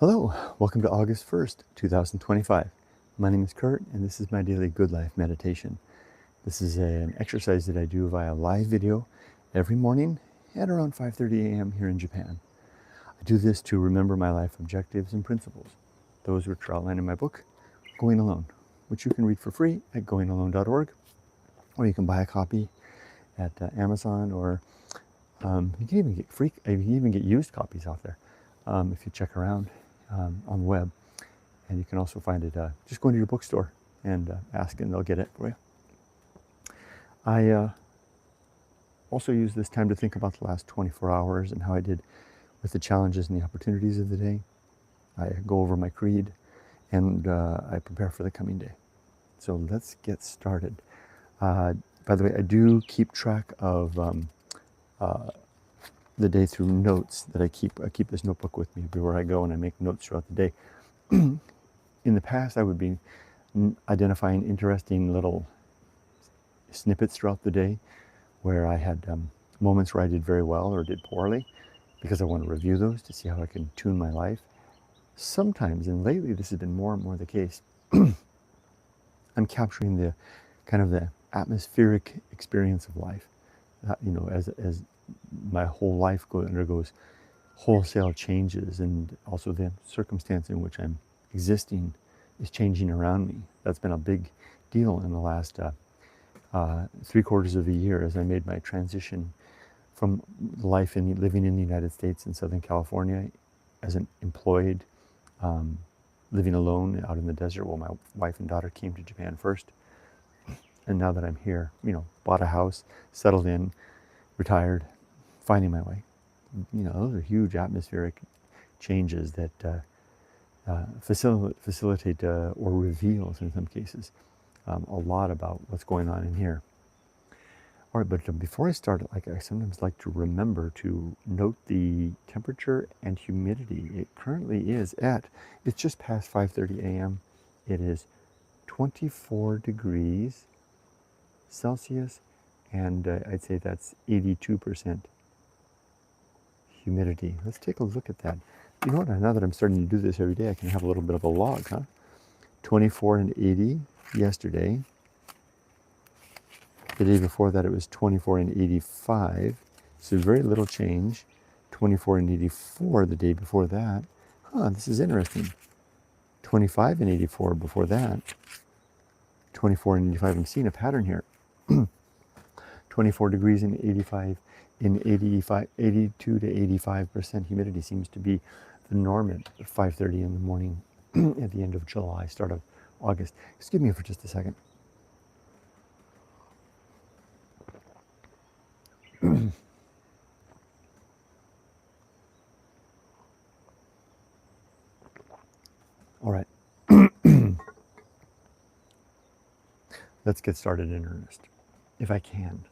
Hello, welcome to August 1st, 2025. My name is Kurt, and this is my daily Good Life meditation. This is an exercise that I do via live video every morning at around 5:30 a.m. here in Japan. I do this to remember my life objectives and principles, those which are outlined in my book, Going Alone, which you can read for free at goingalone.org, or you can buy a copy at Amazon, or you can even get free. You can even get used copies out there if you check around on the web. And you can also find it, just go into your bookstore and ask, and they'll get it for you. I also use this time to think about the last 24 hours and how I did with the challenges and the opportunities of the day. I go over my creed, and I prepare for the coming day. So let's get started. By the way, I do keep track of the day through notes that I keep. I keep this notebook with me everywhere I go, and I make notes throughout the day. In the past, I would be identifying interesting little snippets throughout the day where I had moments where I did very well or did poorly, because I want to review those to see how I can tune my life. Sometimes, and lately this has been more and more the case, I'm capturing the kind of the atmospheric experience of life. As my whole life undergoes wholesale changes, and also the circumstance in which I'm existing is changing around me. That's been a big deal in the last 3/4 of a year, as I made my transition from life living in the United States in Southern California as an employed, living alone out in the desert while my wife and daughter came to Japan first. And now that I'm here, bought a house, settled in, retired, finding my way. Those are huge atmospheric changes that facilitate or reveal, in some cases, a lot about what's going on in here. All right, but before I start, I sometimes like to remember to note the temperature and humidity. It currently is it's just past 5:30 a.m. It is 24 degrees Celsius, and I'd say that's 82% humidity. Let's take a look at that. You know what? Now that I'm starting to do this every day, I can have a little bit of a log, huh? 24 and 80 yesterday. The day before that, it was 24 and 85. So very little change. 24 and 84 the day before that. This is interesting. 25 and 84 before that. 24 and 85. I'm seeing a pattern here. 24 degrees and 85 in 82 to 85% humidity seems to be the norm at 5:30 in the morning at the end of July, start of August. Excuse me for just a second. All right. Let's get started in earnest, if I can.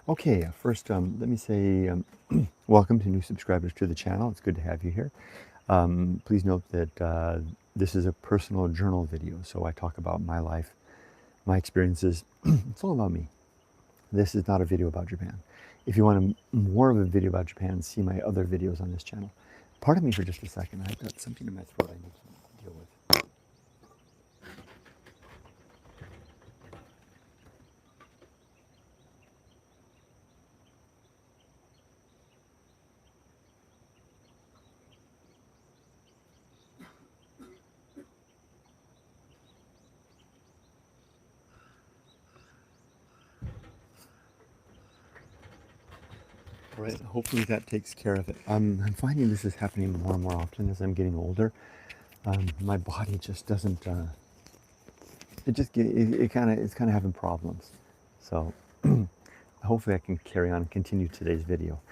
Okay, first let me say welcome to new subscribers to the channel. It's good to have you here. Please note that this is a personal journal video, so I talk about my life, my experiences. It's all about me. This is not a video about Japan. If you want more of a video about Japan, see my other videos on this channel. Pardon me for just a second. I've got something in my throat I need to deal with. Right, hopefully that takes care of it. I'm finding this is happening more and more often as I'm getting older. My body just doesn't. It's kind of having problems. So hopefully I can carry on and continue today's video.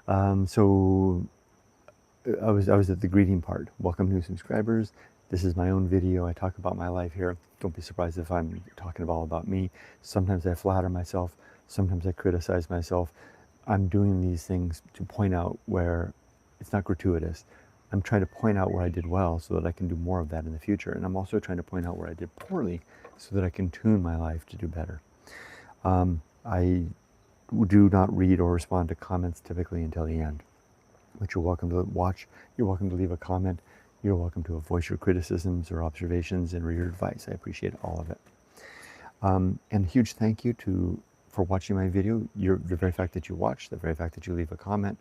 So I was at the greeting part. Welcome new subscribers. This is my own video. I talk about my life here. Don't be surprised if I'm talking all about me. Sometimes I flatter myself. Sometimes I criticize myself. I'm doing these things to point out where it's not gratuitous. I'm trying to point out where I did well so that I can do more of that in the future. And I'm also trying to point out where I did poorly so that I can tune my life to do better. I do not read or respond to comments typically until the end, but you're welcome to watch. You're welcome to leave a comment. You're welcome to voice your criticisms or observations and your advice. I appreciate all of it. And a huge thank you for watching my video. The very fact that you watch, the very fact that you leave a comment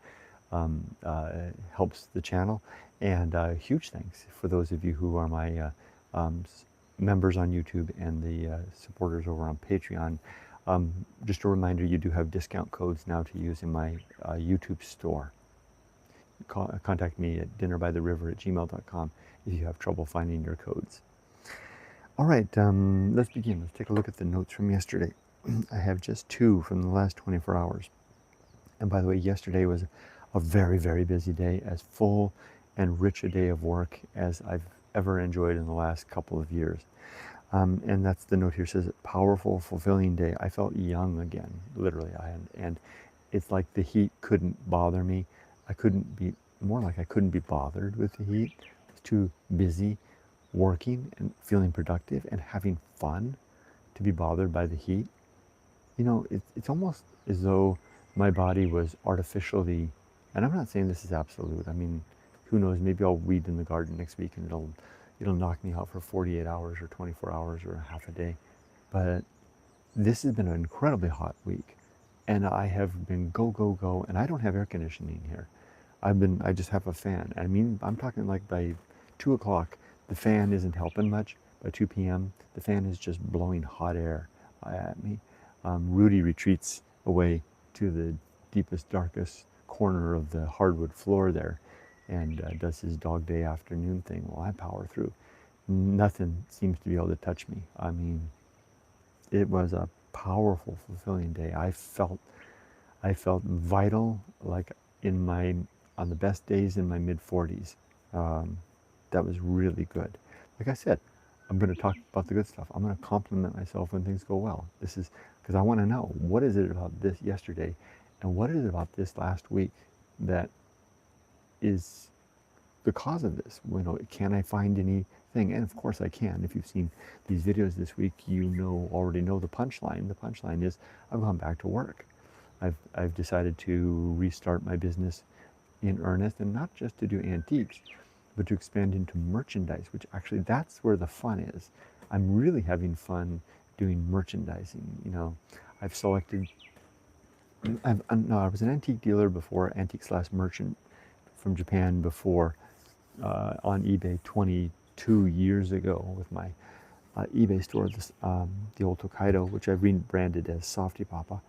helps the channel. And huge thanks for those of you who are my members on YouTube and the supporters over on Patreon. Just a reminder, you do have discount codes now to use in my YouTube store. Contact me at dinnerbytheriver@gmail.com if you have trouble finding your codes. All right, let's begin. Let's take a look at the notes from yesterday. I have just 2 from the last 24 hours. And by the way, yesterday was a very, very busy day, as full and rich a day of work as I've ever enjoyed in the last couple of years. And that's the note here, says, powerful, fulfilling day. I felt young again, literally. And it's like the heat couldn't bother me. I couldn't be bothered with the heat. I was too busy working and feeling productive and having fun to be bothered by the heat. You know, it's almost as though my body was artificially, and I'm not saying this is absolute. I mean, who knows, maybe I'll weed in the garden next week and it'll knock me out for 48 hours or 24 hours or half a day. But this has been an incredibly hot week, and I have been go, go, go, and I don't have air conditioning here. I just have a fan. I mean, I'm talking like by 2 o'clock, the fan isn't helping much. By 2 p.m., the fan is just blowing hot air at me. Rudy retreats away to the deepest, darkest corner of the hardwood floor there and does his dog day afternoon thing while I power through. Nothing seems to be able to touch me. I mean, it was a powerful, fulfilling day. I felt vital, like on the best days in my mid-40s. That was really good. Like I said, I'm going to talk about the good stuff. I'm going to compliment myself when things go well. This is because I want to know, what is it about this yesterday and what is it about this last week that is the cause of this? You know, can I find anything? And of course I can. If you've seen these videos this week, you already know the punchline. The punchline is I've gone back to work. I've decided to restart my business in earnest, and not just to do antiques, but to expand into merchandise, which actually that's where the fun is. I'm really having fun doing merchandising. You know, I've selected, I was an antique dealer before, antique/merchant from Japan before, on eBay 22 years ago with my eBay store, the old Tokaido, which I've rebranded as Softypapa.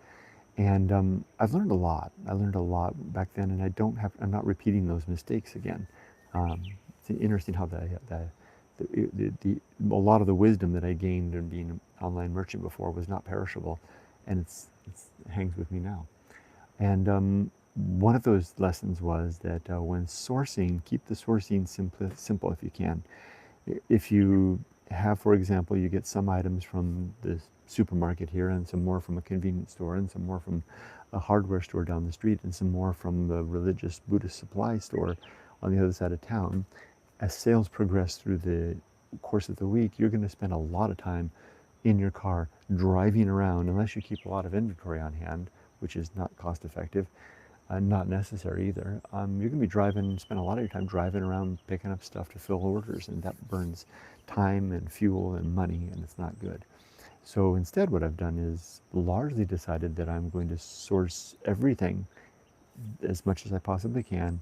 And I've learned a lot. I learned a lot back then, and I'm not repeating those mistakes again. It's interesting how a lot of the wisdom that I gained in being an online merchant before was not perishable, and it hangs with me now. And one of those lessons was that when sourcing, keep the sourcing simple if you can. If you have, for example, you get some items from the supermarket here, and some more from a convenience store, and some more from a hardware store down the street, and some more from the religious Buddhist supply store on the other side of town. As sales progress through the course of the week, you're going to spend a lot of time in your car driving around, unless you keep a lot of inventory on hand, which is not cost effective, not necessary either. You're going to be spend a lot of your time driving around picking up stuff to fill orders, and that burns time and fuel and money, and it's not good. So instead, what I've done is largely decided that I'm going to source everything as much as I possibly can,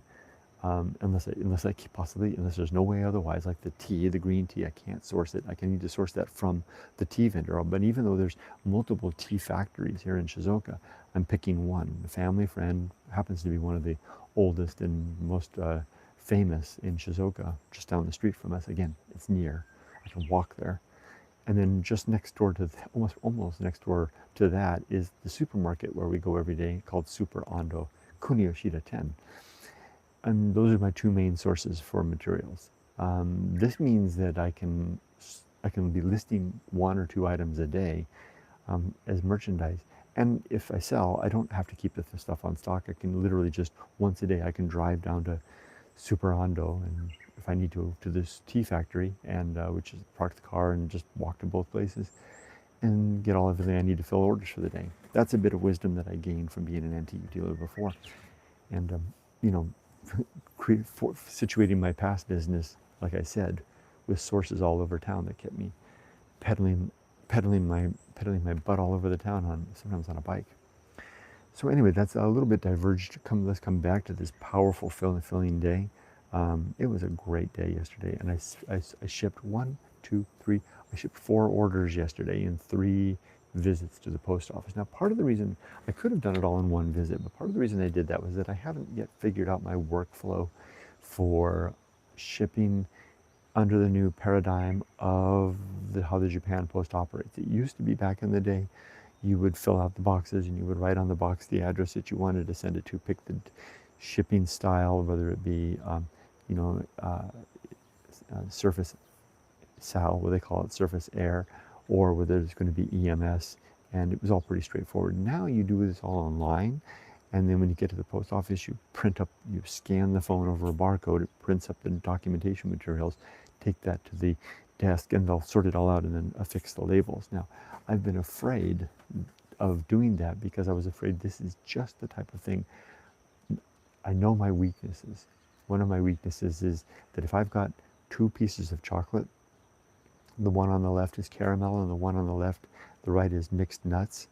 unless there's no way otherwise. Like the green tea, I can't source it. I need to source that from the tea vendor. But even though there's multiple tea factories here in Shizuoka, I'm picking one. A family friend happens to be one of the oldest and most famous in Shizuoka, just down the street from us. Again, it's near. I can walk there. And then just next door to almost next door to that is the supermarket where we go every day, called Super Ando, Kuniyoshida 10. And those are my 2 main sources for materials. This means that I can be listing 1 or 2 items a day as merchandise, And if I sell, I don't have to keep the stuff on stock. I can literally just once a day, I can drive down to Superando, and if I need to this tea factory, and which is park the car and just walk to both places and get everything I need to fill orders for the day. That's a bit of wisdom that I gained from being an antique dealer before. And, you know, situating my past business, like I said, with sources all over town that kept me pedaling my butt all over the town sometimes on a bike. So anyway, that's a little bit diverged. Let's come back to this powerful filling day. It was a great day yesterday, and I shipped I shipped 4 orders yesterday in 3 visits to the post office. Now, part of the reason I could have done it all in one visit, but part of the reason I did that was that I haven't yet figured out my workflow for shipping under the new paradigm of how the Japan Post operates. It used to be back in the day, you would fill out the boxes and you would write on the box the address that you wanted to send it to, pick the shipping style, whether it be, surface SAL, what they call it, surface air, or whether it's going to be EMS, and it was all pretty straightforward. Now you do this all online, and then when you get to the post office, you scan the phone over a barcode, it prints up the documentation materials, take that to the desk, and they'll sort it all out and then affix the labels. Now, I've been afraid of doing that because I was afraid this is just the type of thing. I know my weaknesses. One of my weaknesses is that if I've got 2 pieces of chocolate, the one on the left is caramel and the one on the right is mixed nuts,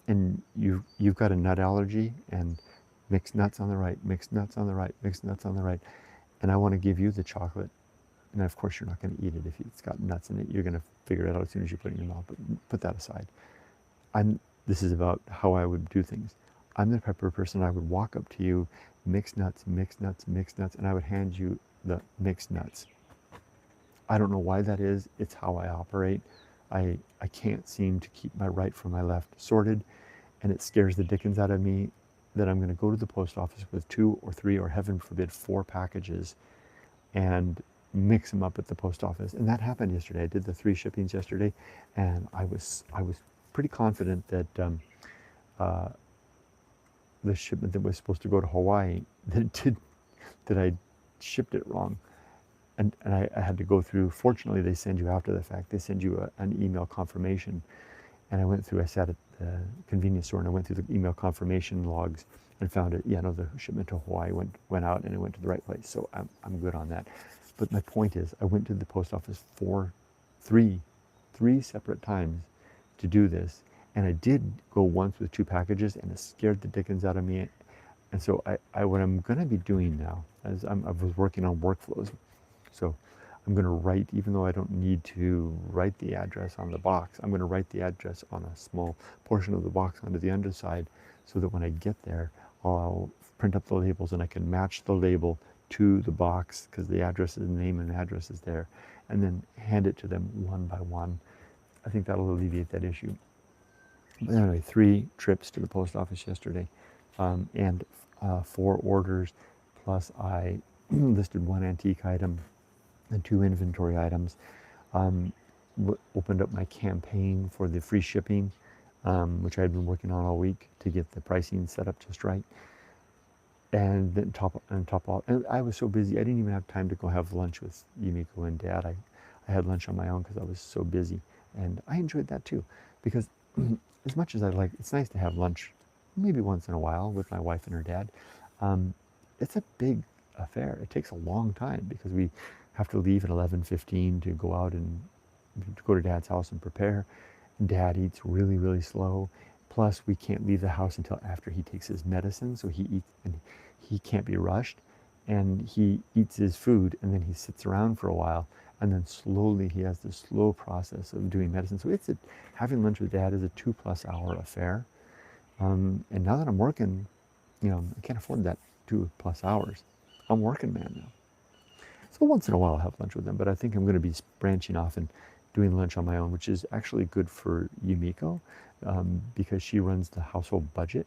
and you've got a nut allergy, and mixed nuts on the right, mixed nuts on the right, mixed nuts on the right, and I want to give you the chocolate, and of course you're not going to eat it if it's got nuts in it. You're going to figure it out as soon as you put it in your mouth, but put that aside. This is about how I would do things. I'm the type of person, I would walk up to you, mixed nuts, mixed nuts, mixed nuts, and I would hand you the mixed nuts. I don't know why that is. It's how I operate. I can't seem to keep my right from my left sorted, and it scares the dickens out of me that I'm going to go to the post office with 2 or 3 or heaven forbid 4 packages and mix them up at the post office. And that happened yesterday. I did the 3 shippings yesterday, and I was pretty confident that the shipment that was supposed to go to Hawaii, that I shipped it wrong. And I had to go through, fortunately they send you after the fact, they send you an email confirmation. And I sat at the convenience store and I went through the email confirmation logs and found it, the shipment to Hawaii went out and it went to the right place. So I'm good on that. But my point is, I went to the post office three separate times to do this. And I did go once with 2 packages and it scared the dickens out of me. And so what I'm gonna be doing now, I was working on workflows. So I'm going to write, even though I don't need to write the address on the box, I'm going to write the address on a small portion of the box onto the underside so that when I get there, I'll print up the labels and I can match the label to the box because the name and address is there, and then hand it to them one by one. I think that'll alleviate that issue. But anyway, 3 trips to the post office yesterday, and 4 orders, plus I listed 1 antique item and 2 inventory items. Opened up my campaign for the free shipping, which I had been working on all week to get the pricing set up just right. And then top off, and I was so busy, I didn't even have time to go have lunch with Yumiko and Dad. I had lunch on my own because I was so busy. And I enjoyed that too, because as much as it's nice to have lunch maybe once in a while with my wife and her dad. It's a big affair. It takes a long time because we have to leave at 11:15 to go out and to go to Dad's house and prepare. Dad eats really, really slow. Plus, we can't leave the house until after he takes his medicine, so he eats, and he can't be rushed. And he eats his food, and then he sits around for a while, and then slowly he has this slow process of doing medicine. So having lunch with Dad is a 2+ hour affair. And now that I'm working, I can't afford that 2+ hours. I'm working man now. So once in a while I'll have lunch with them, but I think I'm going to be branching off and doing lunch on my own, which is actually good for Yumiko, because she runs the household budget.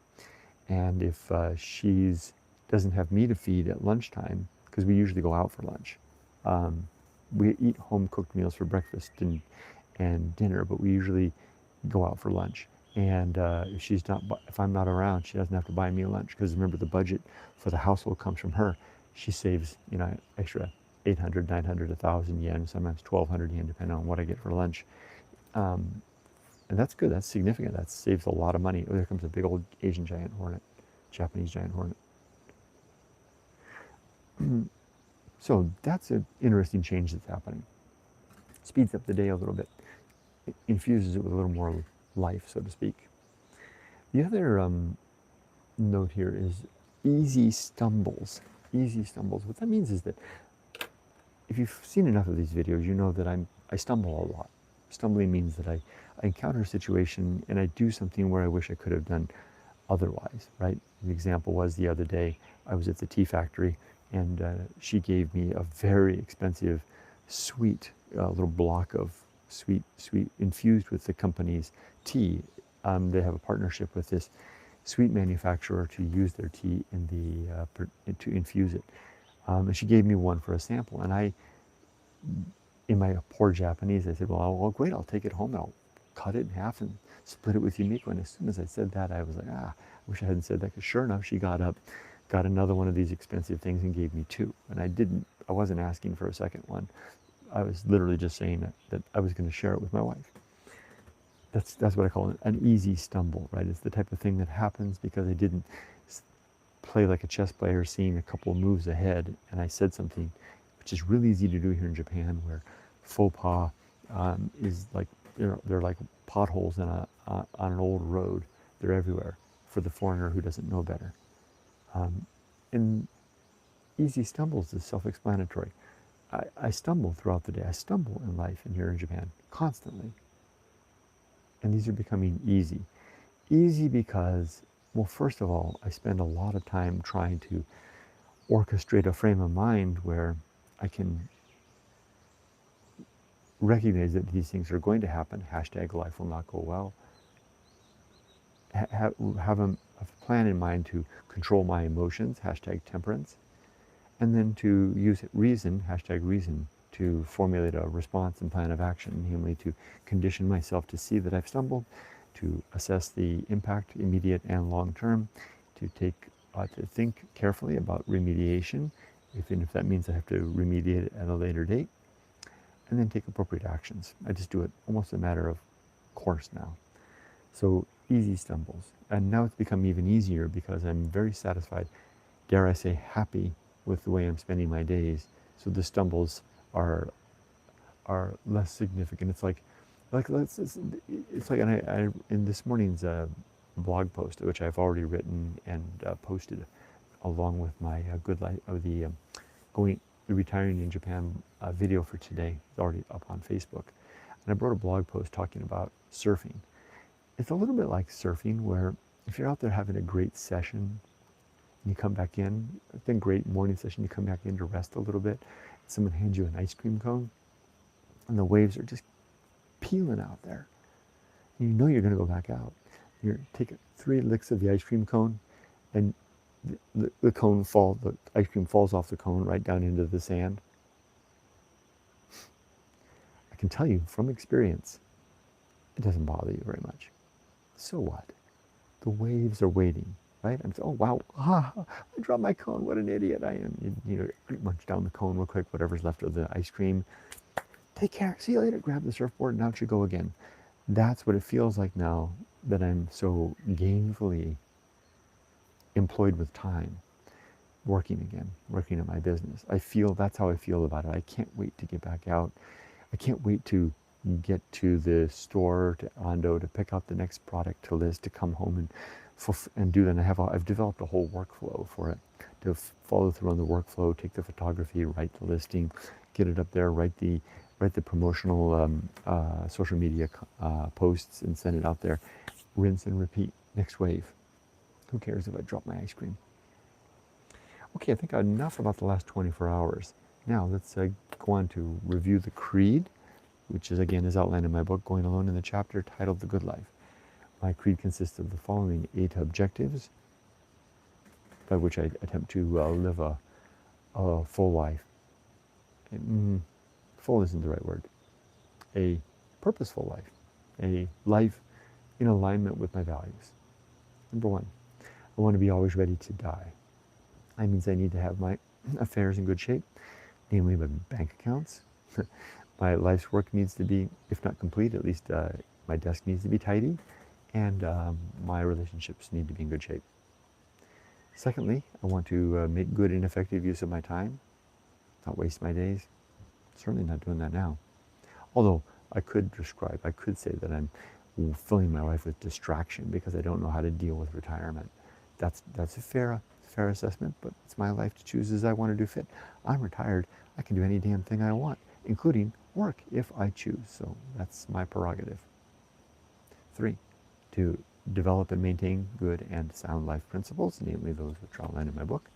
And if she doesn't have me to feed at lunchtime, because we usually go out for lunch. We eat home-cooked meals for breakfast and dinner, but we usually go out for lunch. And if I'm not around, she doesn't have to buy me lunch, because remember, the budget for the household comes from her. She saves, extra 800, 900, 1,000 yen, sometimes 1,200 yen, depending on what I get for lunch. Um, and that's good. That's significant. That saves a lot of money. Oh, there comes a big old Asian giant hornet, Japanese giant hornet. So that's an interesting change that's happening. Speeds up the day a little bit. It infuses it with a little more life, so to speak. The other note here is easy stumbles. Easy stumbles. What that means is that if you've seen enough of these videos, you know that I stumble a lot. Stumbling means that I encounter a situation and I do something where I wish I could have done otherwise, right? The example was the other day, I was at the tea factory, and she gave me a very expensive sweet little block of sweet infused with the company's tea. They have a partnership with this sweet manufacturer to use their tea in to infuse it. And she gave me one for a sample, and in my poor Japanese, I said, well, great, I'll take it home and I'll cut it in half and split it with Yumiko. And as soon as I said that, I was like, I wish I hadn't said that, because sure enough, she got up, got another one of these expensive things and gave me two. And I wasn't asking for a second one. I was literally just saying that I was going to share it with my wife. That's what I call an easy stumble, right? It's the type of thing that happens because I didn't play like a chess player, seeing a couple of moves ahead, and I said something, which is really easy to do here in Japan, where faux pas is like they're like potholes on an old road. They're everywhere for the foreigner who doesn't know better. And easy stumbles is self-explanatory. I stumble throughout the day. I stumble in life and here in Japan constantly. And these are becoming easy. Easy because, well, first of all, I spend a lot of time trying to orchestrate a frame of mind where I can recognize that these things are going to happen. Hashtag life will not go well. Have a plan in mind to control my emotions. Hashtag temperance. And then to use reason. Hashtag reason. To formulate a response and plan of action, namely to condition myself to see that I've stumbled, to assess the impact, immediate and long term, to think carefully about remediation, even if that means I have to remediate it at a later date, and then take appropriate actions. I just do it almost a matter of course now. So easy stumbles. And now it's become even easier because I'm very satisfied, dare I say happy, with the way I'm spending my days. So the stumbles are less significant. It's like and in this morning's blog post, which I've already written and posted along with my good life of the retiring in Japan video for today. It's already up on Facebook, and I wrote a blog post talking about surfing. It's a little bit like surfing, where if you're out there having a great session, you come back in, it's been a great morning session, you come back in to rest a little bit, someone hands you an ice cream cone, and the waves are just peeling out there. And you know you're going to go back out. You take 3 licks of the ice cream cone, and the ice cream falls off the cone right down into the sand. I can tell you from experience, it doesn't bother you very much. So what? The waves are waiting, right? I'm saying, oh wow, I dropped my cone, what an idiot I am. You munch down the cone real quick, whatever's left of the ice cream. Take care, see you later, grab the surfboard, and out you go again. That's what it feels like now that I'm so gainfully employed with time, working at my business. That's how I feel about it. I can't wait to get back out. I can't wait to get to the store, to Ando, to pick out the next product to list, to come home and do that. And I've developed a whole workflow for it, to follow through on the workflow, take the photography, write the listing, get it up there, write the promotional social media posts and send it out there. Rinse and repeat. Next wave. Who cares if I drop my ice cream? Okay, I think enough about the last 24 hours. Now let's go on to review the creed, which is outlined in my book, Going Alone, in the chapter titled The Good Life. My creed consists of the following 8 objectives, by which I attempt to live a full life. Full isn't the right word. A purposeful life. A life in alignment with my values. Number one, I want to be always ready to die. That means I need to have my affairs in good shape, namely my bank accounts. My life's work needs to be, if not complete, at least my desk needs to be tidy, and my relationships need to be in good shape. Secondly, I want to make good and effective use of my time, not waste my days. Certainly not doing that now. Although I could say that I'm filling my life with distraction because I don't know how to deal with retirement. That's a fair assessment, but it's my life to choose as I want to do fit. I'm retired. I can do any damn thing I want, including work if I choose. So that's my prerogative. 3, to develop and maintain good and sound life principles, namely those which are outlined in my book.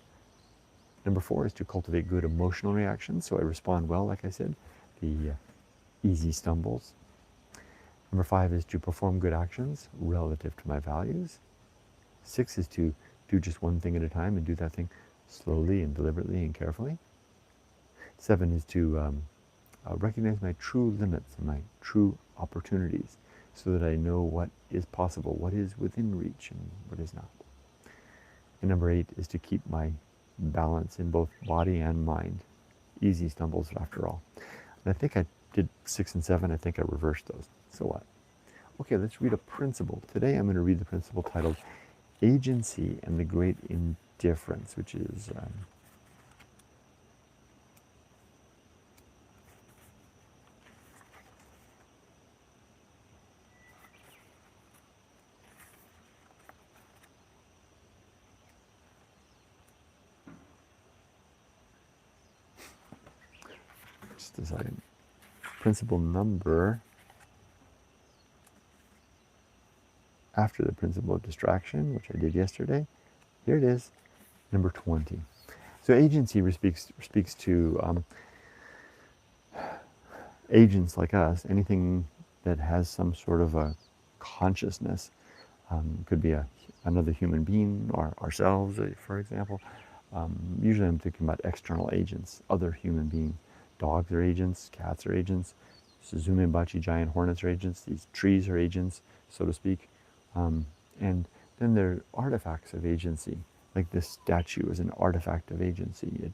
Number 4 is to cultivate good emotional reactions, so I respond well, like I said, the easy stumbles. Number 5 is to perform good actions relative to my values. 6 is to do just one thing at a time and do that thing slowly and deliberately and carefully. 7 is to recognize my true limits and my true opportunities so that I know what is possible, what is within reach and what is not. And number 8 is to keep my balance in both body and mind. Easy stumbles after all. And I think I did 6 and 7, I think I reversed those. So what? Okay, let's read a principle. Today I'm going to read the principle titled Agency and the Great Indifference, which is just a second. Principle number after the principle of distraction, which I did yesterday. Here it is, number 20. So agency speaks to agents like us, anything that has some sort of a consciousness. Could be another human being or ourselves, for example. Usually I'm thinking about external agents, other human beings. Dogs are agents, cats are agents, Suzumebachi giant hornets are agents, these trees are agents, so to speak. And then there are artifacts of agency, like this statue is an artifact of agency.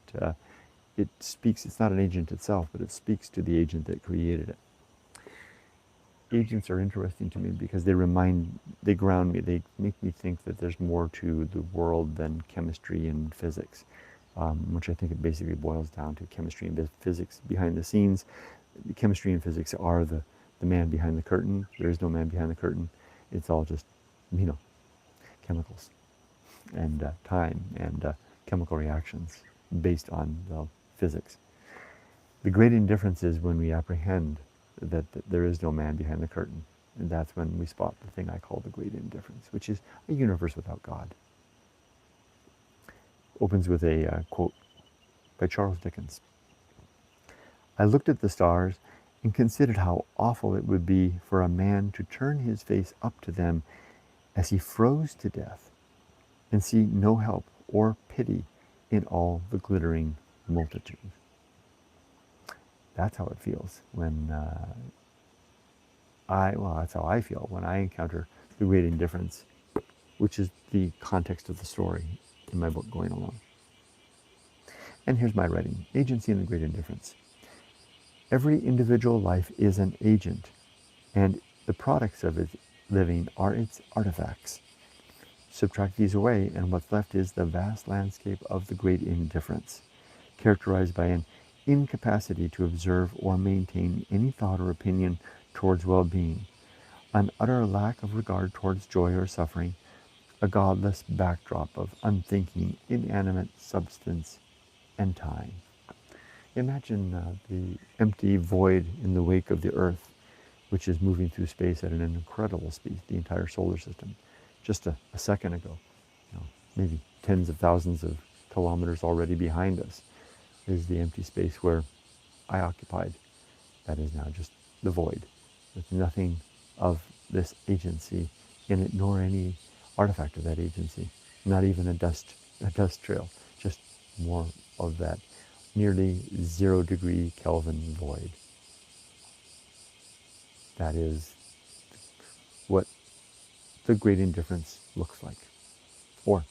It speaks, it's not an agent itself, but it speaks to the agent that created it. Agents are interesting to me because they ground me, they make me think that there's more to the world than chemistry and physics, which I think it basically boils down to chemistry and physics behind the scenes. The chemistry and physics are the man behind the curtain. There is no man behind the curtain. It's all just, chemicals and time and chemical reactions based on physics. The great indifference is when we apprehend that there is no man behind the curtain. And that's when we spot the thing I call the great indifference, which is a universe without God. Opens with a quote by Charles Dickens. I looked at the stars and considered how awful it would be for a man to turn his face up to them as he froze to death and see no help or pity in all the glittering multitude. That's how it feels when that's how I feel when I encounter the great indifference, which is the context of the story in my book going along. And here's my writing, Agency and the Great Indifference. Every individual life is an agent, and the products of its living are its artifacts. Subtract these away, and what's left is the vast landscape of the great indifference, characterized by an incapacity to observe or maintain any thought or opinion towards well-being, an utter lack of regard towards joy or suffering, a godless backdrop of unthinking, inanimate substance and time. Imagine the empty void in the wake of the Earth, which is moving through space at an incredible speed, the entire solar system. Just a second ago, maybe tens of thousands of kilometers already behind us, is the empty space where I occupied. That is now just the void, with nothing of this agency in it, nor any artifact of that agency, not even a dust trail, just more of that nearly 0 degree Kelvin void. That is what the great indifference looks like, or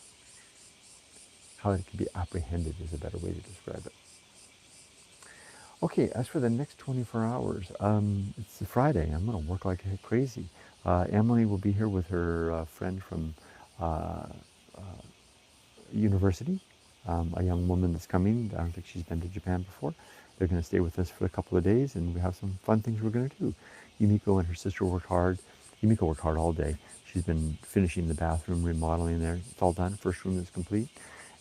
how it can be apprehended is a better way to describe it. Okay, as for the next 24 hours, it's a Friday. I'm going to work like crazy. Emily will be here with her friend from uh, university, a young woman that's coming. I don't think she's been to Japan before. They're going to stay with us for a couple of days, and we have some fun things we're going to do. Yumiko and her sister worked hard. Yumiko worked hard all day. She's been finishing the bathroom, remodeling there. It's all done. First room is complete.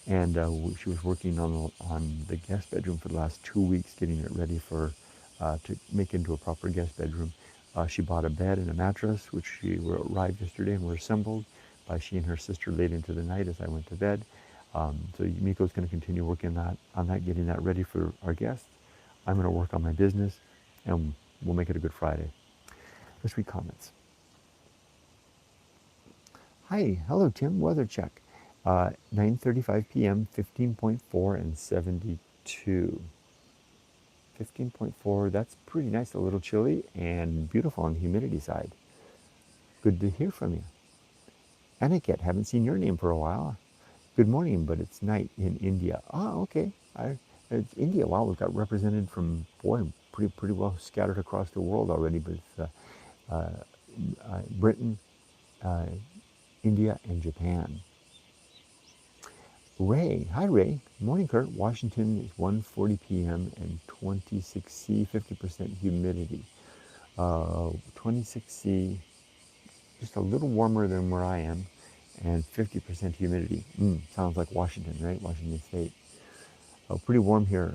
And she was working on the guest bedroom for the last 2 weeks, getting it ready for to make into a proper guest bedroom. She bought a bed and a mattress, which she arrived yesterday and were assembled by she and her sister late into the night as I went to bed. So Yumiko's going to continue working on that, getting that ready for our guests. I'm going to work on my business, and we'll make it a good Friday. Let's read comments. Hi, hello Tim, weather check. 9:35 p.m., 15.4 and 72. 15.4, that's pretty nice, a little chilly and beautiful on the humidity side. Good to hear from you. Aniket, haven't seen your name for a while. Good morning, but it's night in India. Ah, okay. It's India, wow, we've got represented from, boy, pretty well scattered across the world already, with Britain, India, and Japan. Ray, hi Ray. Morning, Kurt. Washington is 1:40 p.m. and 26C, 50% humidity. 26C, just a little warmer than where I am, and 50% humidity. Sounds like Washington, right? Washington State. Pretty warm here.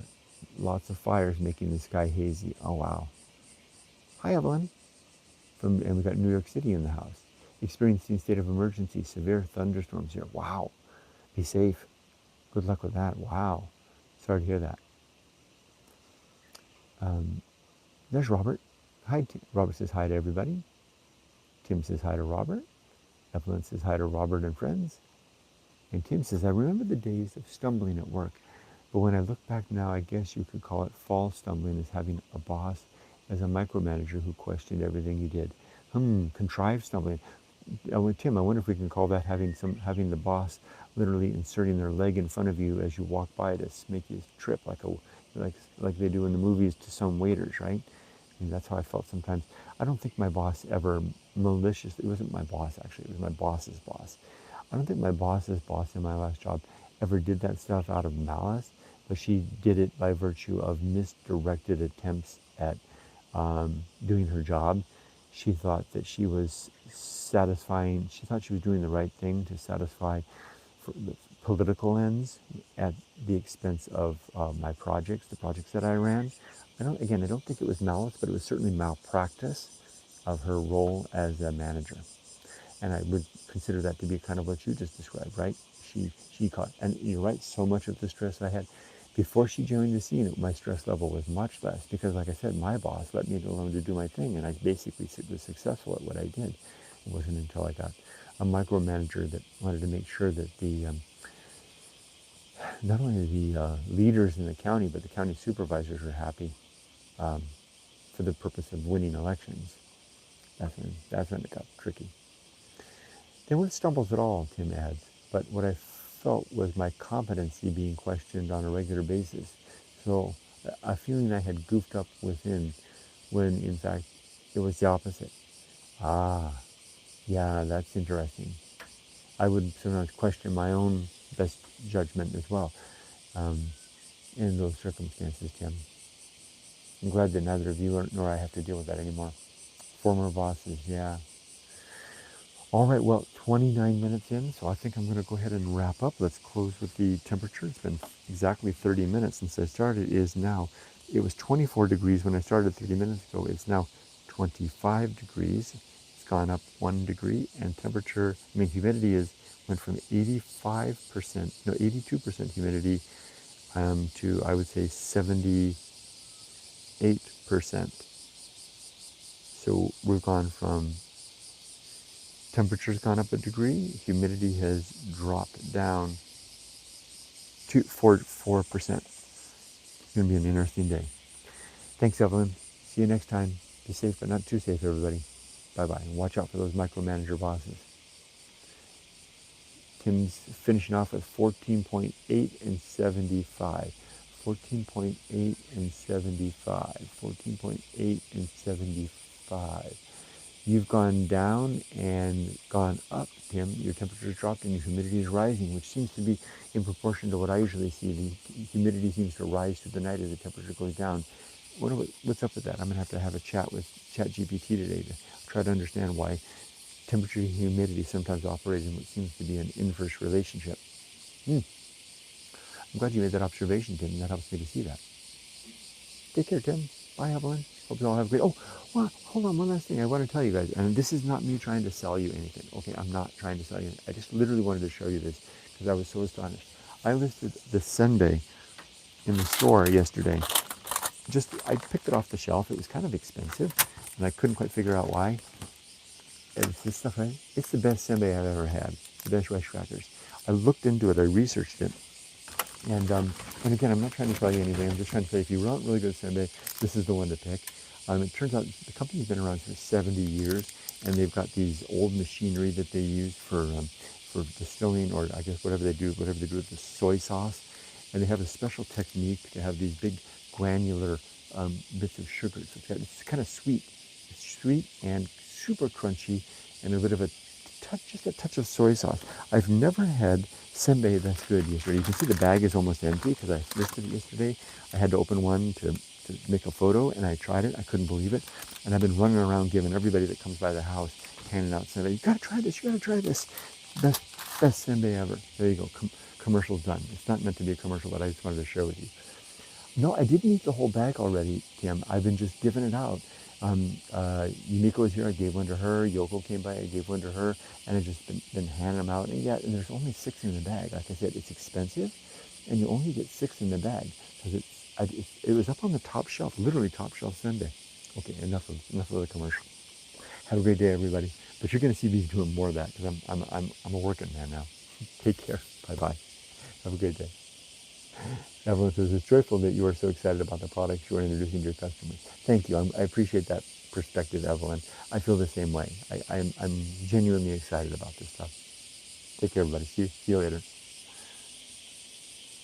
Lots of fires making the sky hazy. Oh wow. Hi Evelyn. And we got New York City in the house. Experiencing state of emergency, severe thunderstorms here. Wow. Be safe. Good luck with that. Wow. Sorry to hear that. There's Robert. Hi, Tim. Robert says hi to everybody. Tim says hi to Robert. Evelyn says hi to Robert and friends. And Tim says, I remember the days of stumbling at work, but when I look back now, I guess you could call it false stumbling, as having a boss as a micromanager who questioned everything you did. Contrived stumbling. Tim, I wonder if we can call that having the boss literally inserting their leg in front of you as you walk by to make you trip like they do in the movies to some waiters, right? And that's how I felt sometimes. I don't think my boss ever maliciously, it wasn't my boss actually, it was my boss's boss. I don't think my boss's boss in my last job ever did that stuff out of malice, but she did it by virtue of misdirected attempts at doing her job. She thought that she was satisfying, she thought she was doing the right thing to satisfy the political ends at the expense of my projects, the projects that I ran. I don't think it was malice, but it was certainly malpractice of her role as a manager. And I would consider that to be kind of what you just described, right? She caught, and you're right, so much of the stress I had before she joined the scene, my stress level was much less because, like I said, my boss let me alone to do my thing, and I basically was successful at what I did. It wasn't until I got a micromanager that wanted to make sure that the not only the leaders in the county, but the county supervisors were happy for the purpose of winning elections. That's when it got tricky. There weren't stumbles at all, Tim adds, but what I felt was my competency being questioned on a regular basis. So a feeling I had goofed up within when in fact it was the opposite. Ah, yeah, that's interesting. I would sometimes question my own best judgment as well in those circumstances, Tim. I'm glad that neither of you nor I have to deal with that anymore. Former bosses, yeah. All right, well, 29 minutes in, so I think I'm going to go ahead and wrap up. Let's close with the temperature. It's been exactly 30 minutes since I started. It was 24 degrees when I started 30 minutes ago. It's now 25 degrees. It's gone up 1 degree, and humidity went from 82% humidity to, I would say, 78%. So we've gone from temperature's gone up a degree, humidity has dropped down to 4%. It's going to be an interesting day. Thanks, Evelyn. See you next time. Be safe, but not too safe, everybody. Bye-bye. And watch out for those micromanager bosses. Tim's finishing off with 14.8 and 75. 14.8 and 75. 14.8 and 75. You've gone down and gone up, Tim. Your temperature's dropped and your humidity is rising, which seems to be in proportion to what I usually see. The humidity seems to rise through the night as the temperature goes down. What's up with that? I'm going to have a chat with ChatGPT today to try to understand why temperature and humidity sometimes operate in what seems to be an inverse relationship. I'm glad you made that observation, Tim. That helps me to see that. Take care, Tim. Bye, Evelyn. Hope you all have a great... Oh, well, hold on. One last thing I want to tell you guys. And this is not me trying to sell you anything. Okay, I'm not trying to sell you anything. I just literally wanted to show you this because I was so astonished. I listed the sundae in the store yesterday. I picked it off the shelf. It was kind of expensive, and I couldn't quite figure out why. It's this stuff, right? It's the best senbei I've ever had. The best rice crackers. I looked into it. I researched it. And again, I'm not trying to sell you anything. I'm just trying to say if you want really good senbei, this is the one to pick. It turns out the company's been around for 70 years, and they've got these old machinery that they use for distilling, or I guess whatever they do with the soy sauce. And they have a special technique to have these big granular bits of sugar. So it's kind of sweet. It's sweet and super crunchy, and a bit of just a touch of soy sauce. I've never had senbei that's good yesterday. You can see the bag is almost empty because I listed it yesterday. I had to open one to make a photo, and I tried it. I couldn't believe it. And I've been running around giving everybody that comes by the house, handing out senbei. You gotta try this, you gotta try this. Best senbei ever. There you go, commercial's done. It's not meant to be a commercial, but I just wanted to share with you. No, I didn't eat the whole bag already, Tim. I've been just giving it out. Yumiko was here, I gave one to her. Yoko came by, I gave one to her. And I've just been handing them out. And yeah, and there's only 6 in the bag. Like I said, it's expensive, and you only get 6 in the bag. Because it was up on the top shelf, literally top shelf senbei. Okay, enough of the commercial. Have a great day, everybody. But you're going to see me doing more of that because I'm a working man now. Take care. Bye-bye. Have a great day. Evelyn says, it's joyful that you are so excited about the products you are introducing to your customers. Thank you. I appreciate that perspective, Evelyn. I feel the same way. I'm genuinely excited about this stuff. Take care, everybody. See you later.